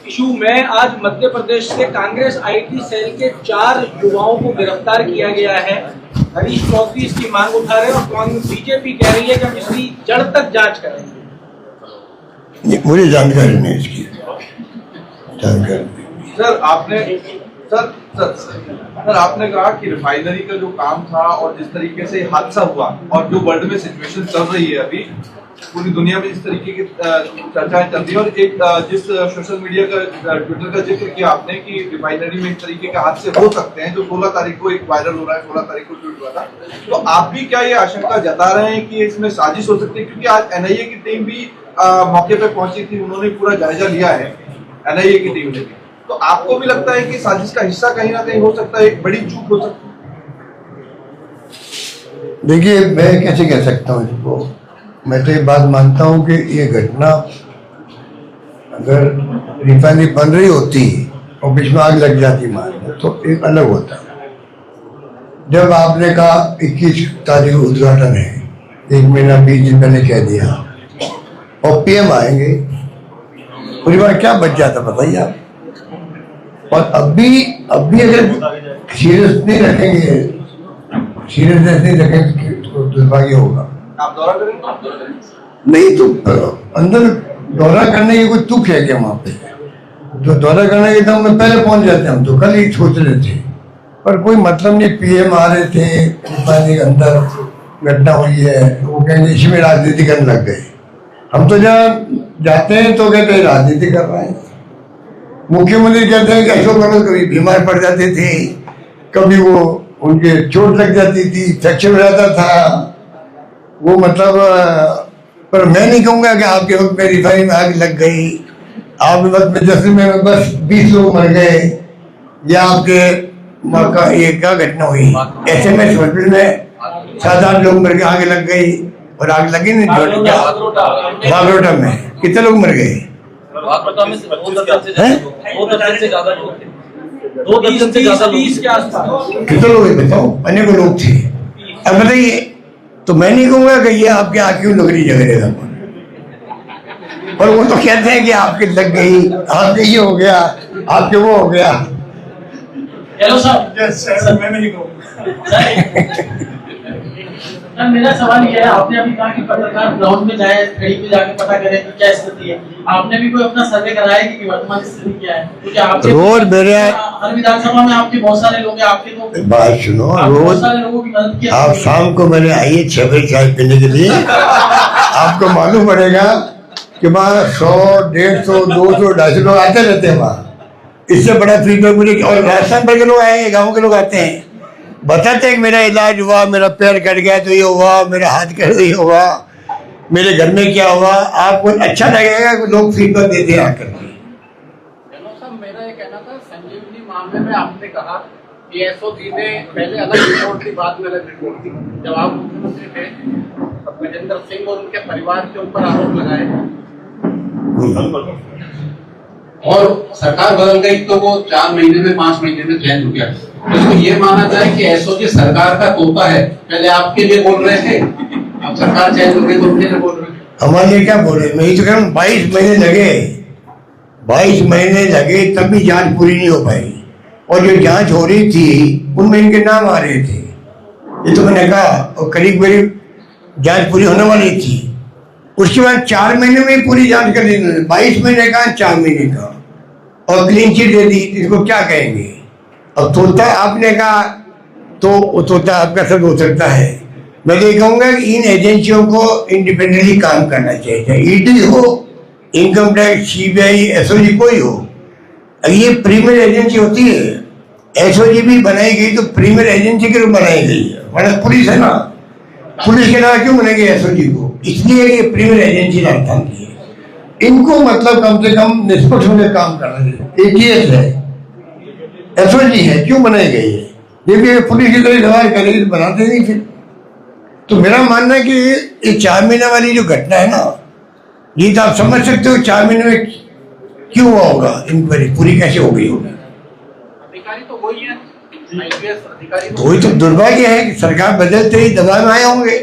इशू में आज मध्य प्रदेश से कांग्रेस IT सेल के 4 युवाओं को गिरफ्तार किया गया है। हरीश चौधरी इसकी मांग उठा रहे हैं और बीजेपी कह रही है कि हम इसकी जड़ तक जांच करेंगे। मुझे जानकारी नहीं इसकी जानकारी। सर आपने कहा कि रिफाइनरी का जो काम था और जिस तरीके से हादसा हुआ और जो वर्ल्ड में सिचुएशन चल रही है अभी पूरी दुनिया में, इस तरीके की चर्चाएं चल रही है और एक जिस सोशल मीडिया का ट्विटर का जिक्र किया आपने कि रिफाइनरी में इस तरीके के हादसे हो सकते हैं, जो 16 तारीख को एक वायरल हो रहा है, 16 तारीख को ट्वीट हुआ था, तो आप भी क्या ये आशंका जता रहे हैं कि इसमें साजिश हो सकती है? क्योंकि आज NIA की टीम भी मौके पे पहुंची थी, उन्होंने पूरा जायजा लिया है NIA की टीम ने भी, तो आपको भी लगता है कि साजिश का हिस्सा कहीं ना कहीं हो सकता है, एक बड़ी चूक हो सकती है? देखिए, मैं कैसे कह सकता हूँ इसको। मैं तो ये बात मानता हूँ कि ये घटना अगर रिफाइनरी बन रही होती और बीच में आग लग जाती मान तो एक अलग होता। जब आपने कहा 21 तारीख को उद्घाटन है, 1 महीना 20 दिन पहले कह दिया और PM आएंगे, पूरी बार क्या बच जाता बताइए आप। और अभी अगर सीरियस नहीं रखेंगे, सीरियसनेस नहीं रखेंगे तो दुर्भाग्य होगा। आप दौरा करेंगे? नहीं तो अंदर दौरा करने की कोई तुक है क्या वहाँ पे? जो दौरा करने के तो मैं पहले पहुंच जाते, हम तो कल ही सोच रहे थे, पर कोई मतलब नहीं। PM आ रहे थे, पानी के अंदर घटना हुई है, वो कहेंगे इसी में राजनीति करने लग गए। हम तो जहाँ जाते हैं तो कहते हैं राजनीति कर रहे हैं। मुख्यमंत्री कहते हैं कि अशोक गहलोत कभी बीमार पड़ जाते थे, कभी वो उनके चोट लग जाती थी, फ्रैक्चर हो जाता था, वो मतलब। पर मैं नहीं कहूँगा कि आपके वक्त में रिफाइनरी में आग लग गई, आपके वक्त में जैसलमेर में बस 20 लोग मर गए, या आपके का ये क्या घटना हुई SMS हॉस्पिटल में 7-8 लोग मर गए, आग लग गई। और आग लगी नहीं बागरोटा में कितने लोग मर गए? 20 के आसपास कितने लोग बताओ, अनेकों लोग थे। अब बताइए, तो मैं नहीं कहूँगा कि ये आपके आँख क्यों लग रही जगह पर वो तो कहते हैं कि आपके लग गई, आपके ये हो गया, आपके वो हो गया। हेलो सर, मैं नहीं कहूँगा सर मेरा सवाल ये है, आपने अभी कहा कि पत्रकार ग्राउंड में जाए, खड़ी पे जाके पता करें कि क्या स्थिति है। आपने भी कोई अपना सर्वे कराया कि वर्तमान स्थिति क्या है? क्योंकि आपके रोज मेरे हर विधानसभा में आपके बहुत सारे लोग हैं, आपके तो बात सुनो, बहुत रोज सारे लोगों की मदद की। आप शाम को मैंने आइए 6 बजे चाय पीने के लिए, आपको मालूम पड़ेगा कि वहाँ 100, 150, 200, 250 लोग आते रहते हैं वहाँ। इससे बड़ा फीडबैक मुझे, और राजस्थान भर के लोग आए हैं, गाँव के लोग आते हैं, बताते हैं कि मेरा इलाज हुआ, मेरा पैर कट गया तो ये हुआ, मेरा हाथ कट गया हुआ, मेरे घर में क्या हुआ। आपको अच्छा लगेगा कि लोग फीडबैक देते हैं आकर के। साहब मेरा ये कहना था, संजीवनी मामले में आपने कहा कि एसओजी ने पहले अलग रिपोर्ट थी, बाद में अलग रिपोर्ट थी। जब आप मुख्यमंत्री थे विजेंद्र सिंह और उनके परिवार के ऊपर आरोप लगाए और सरकार बदल गई तो वो 4 महीने में 5 महीने में चेंज हो गया। तो ये माना जाए कि एसओजी सरकार का तोता है, पहले आपके लिए बोल रहे थे, अब सरकार चेंज हो गई तो उनके लिए बोल रहे हैं। हमारे लिए क्या बोले, मैं ही तो कह रहा हूँ 22 महीने लगे, 22 महीने लगे तब भी जांच पूरी नहीं हो पाई। और जो जांच हो रही थी उनमें इनके नाम आ रहे थे, ये तो मैंने कहा, और करीब करीब जांच पूरी होने वाली थी। उसके बाद 4 महीने में पूरी जांच कर दी, 22 महीने का 4 महीने का, और क्लीन चिट दे दी। इसको क्या कहेंगे? अब तोता आपने कहा तो वो तोता आपका सब हो सकता है। मैं तो ये कहूँगा कि इन एजेंसियों को इंडिपेंडेंटली काम करना चाहिए, चाहे ईडी हो, इनकम टैक्स, सीबीआई, एसओजी कोई हो। ये प्रीमियर एजेंसी होती है, एसओजी भी बनाई गई तो प्रीमियर एजेंसी के रूप बनाई गई है, वरना पुलिस है ना, पुलिस के अलावा क्यों बनेगी एसओजी को? इसलिए ये प्रीमियर एजेंसी राजस्थान की है। इनको मतलब कम से कम निष्पक्ष होकर काम करना चाहिए। एटीएस है, एसओजी है, क्यों बनाई गई है? देखिए पुलिस की तरह दवाई करेगी तो बनाते नहीं फिर। तो मेरा मानना है कि ये 4 महीने वाली जो घटना है ना, ये तो आप समझ सकते हो 4 महीने में क्यों हुआ होगा, इंक्वायरी पूरी कैसे हो गई होगी। अधिकारी तो वही है, आईपीएस अधिकारी वही तो दुर्भाग्य है कि सरकार बदलते ही दबाव में आए होंगे,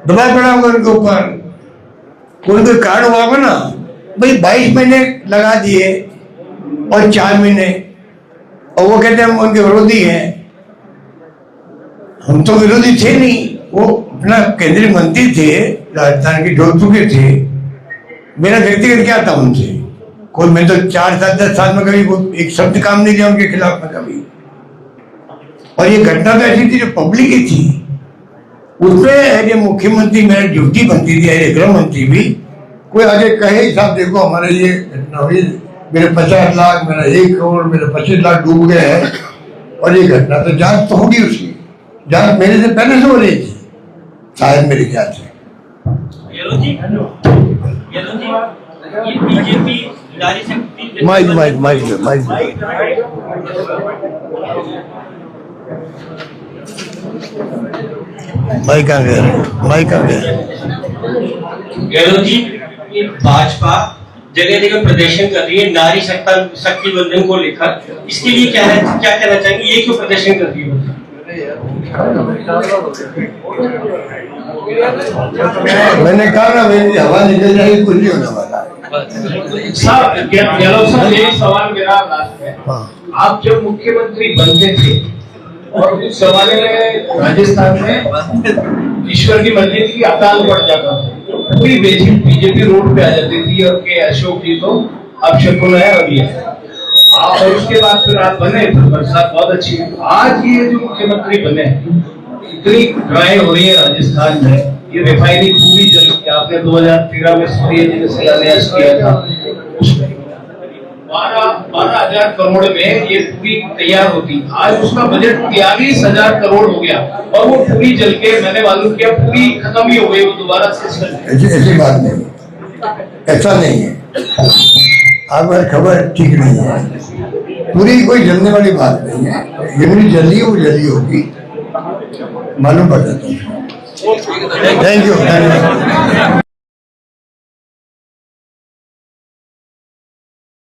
दबाव पड़ा होगा उनके ऊपर, कोई कारण हुआ होगा ना। भाई 22 महीने लगा दिए और 4 महीने, और वो कहते हैं हम उनके विरोधी हैं। हम तो विरोधी थे नहीं, वो अपना केंद्रीय मंत्री थे, राजस्थान के जोधपुर के थे। मेरा व्यक्तिगत क्या था उनसे, कोई मैं तो 4 साल 10 साल में कभी एक शब्द काम नहीं किया उनके खिलाफ में कभी। और ये घटना तो ऐसी थी जो पब्लिक ही थी, उसमें एज ए मुख्यमंत्री मेरी ड्यूटी बनती थी, एज ए गृह मंत्री भी, कोई आगे कहे साहब देखो हमारे ये घटना हुई, मेरे 50 लाख, मेरा 1 करोड़, मेरे 25 लाख डूब गए हैं, और ये घटना तो जांच तो होगी, उसकी जांच मेरे से पहले से हो रही थी शायद मेरे ख्याल से। Mic mic mic mic mic आ गया, माइक आ गया। गहलोत जी, भाजपा जगह जगह प्रदर्शन कर रही है नारी शक्ति बंधन को लेकर, इसके लिए क्या कहना चाहेंगे, ये क्यों प्रदर्शन कर रही है? मैंने कहा ना, मेरी हवा निकल जाएगी, कुछ नहीं होने वाला। गहलोत साहब, यही सवाल मेरा लास्ट है। आप जब मुख्यमंत्री बनते थे और उस जमाने में राजस्थान में ईश्वर की मर्जी थी, अकाल पड़ जाता था, पूरी बीजेपी रोड पे आ जाती थी, और के अशोक जी तो अब शकुन है अभी है। और उसके बाद फिर आप बने, फिर बरसात बहुत अच्छी है। आज ये जो मुख्यमंत्री बने, इतनी ड्राई हो रही है राजस्थान में, ये रिफाइनरी पूरी जल गई। आपने 2013 में सूर्य जी ने शिलान्यास किया था, 12,000 करोड़ में ये पूरी तैयार होती, आज उसका बजट 43,000 करोड़ हो गया, और वो पूरी जल के, मैंने मालूम किया, पूरी खत्म ही हो गई, वो दोबारा से। ऐसी बात नहीं, ऐसा नहीं है, आपकी खबर ठीक नहीं है, पूरी कोई जलने वाली बात नहीं है। यूनिट जली वो जली होगी, मालूम पड़ जाता है। Thank you.